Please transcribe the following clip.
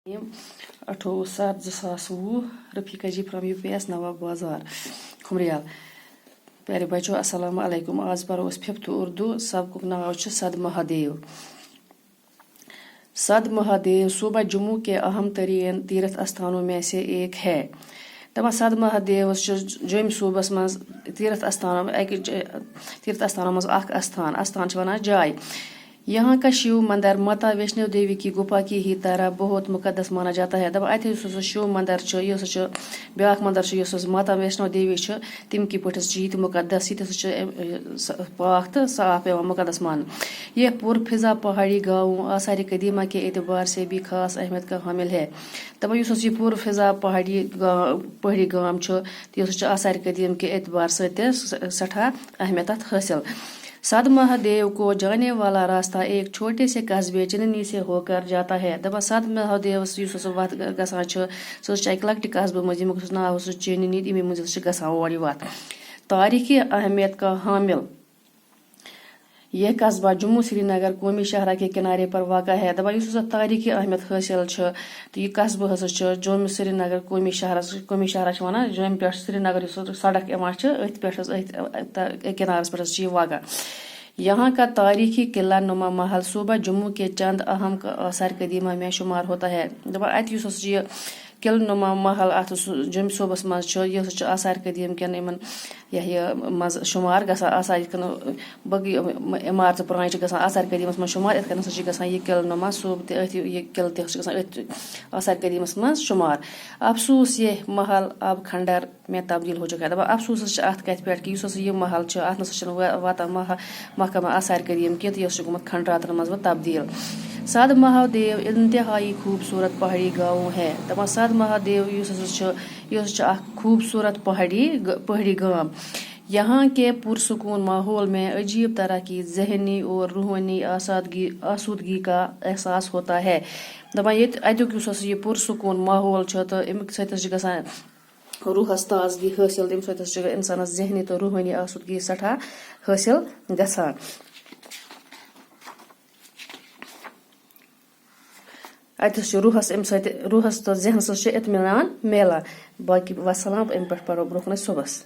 28/7/2020 Rafiqa G from UPS نواب بازار کھمریال. پیارے بچوں السلام علیکم. آج پڑھو اس 5th اردو. سبق نام سد مہادیو. سد مہادیو صوبہ جموں کے اہم ترین تیرتھ استھانوں میں سے ایک ہے. دپان سد مہادیو جوم صوبس مز تیرتھ استھانوں مز اخ استھان ونان جائے. یہاں کا شیو مندر ماتا ویشنو دیوی کی گپا کی ہی طرح بہت مقدس مانا جاتا ہے. دپان اتھ شیو مندر بیاکھ مندر ماتا ویشنو دیوی تم کی پٲٹھۍ یہ مقدس یہ پاک تو صاف پیوان مقدس مان. یہ پرفضا پہاڑی گاؤں آثار قدیمہ کے اعتبار سے بھی خاص اہمیت کا حامل ہے. دپان یہ پرفضا پہاڑی گام یہ آثار قدیم کے اعتبار سے سٹھا اہمیت حاصل. سد مہادیو کو جانے والا راستہ ایک چھوٹے سے قصبے چننی سے ہو کر جاتا ہے. دپان سد مہادیو وت گژھان سہ اکہ لکٹہِ قصبہٕ منٛز ییٚمیُک ناو چننی تمی منٛز گژھان اور یہ وت. تاریخی اہمیت کا حامل یہ قصبہ جموں سری نگر قومی شاہراہ کے کنارے پر واقع ہے. دپان اس تاریخی اہمیت حاصل تو یہ قصبہ ہسا جوم سری نگر قومی شاہراہ ونان جوم پہ سری نگر سڑک ات پہ کنارس پہ یہ واقع. یہاں کا تاریخی قلعہ نما محل صوبہ جموں کے چند اہم آثار قدیمہ میں شمار ہوتا ہے. دپان ات یہ قلعہ نما محل ات جوم صوبس مز یہ آثار قدیم کن مز شمار گژھان آثار باقی عمارت پرانہ گژھان آثار قدیمس مز شمار ات گژھان یہ قلعہ نما صوب یہ قلعہ تہ گژھان آثار قدیمس مز شمار. افسوس یہ محل اب کھنڈر میں تبدیل ہو چکا ہے. دپان افسوس ات کت پہ کہ یہ محل ات نسا واتان محکمہ آثار قدیم کی تو یہ گومت کھنڈراتن مز تبدیل. سد مہادیو انتہائی خوبصورت پہاڑی گاؤں ہے. دپان سد مہادیو یہ خوبصورت پہاڑی گام. یہاں کے پرسکون ماحول میں عجیب طرح کی ذہنی اور روحانی آسودگی کا احساس ہوتا ہے. دپان اتیک یہ پرسکون ماحول تو امیک ست گژھان روحس تازگی حاصل. تمہ سۭتۍ انسانس ذہنی تو روحانی آسودگی سٹھا حاصل گژھان. اتھ روحس تو ذہنس اطمینان میلان. باقی وسلام. ام پہ پڑھو برونٛہہ کُن صبحس.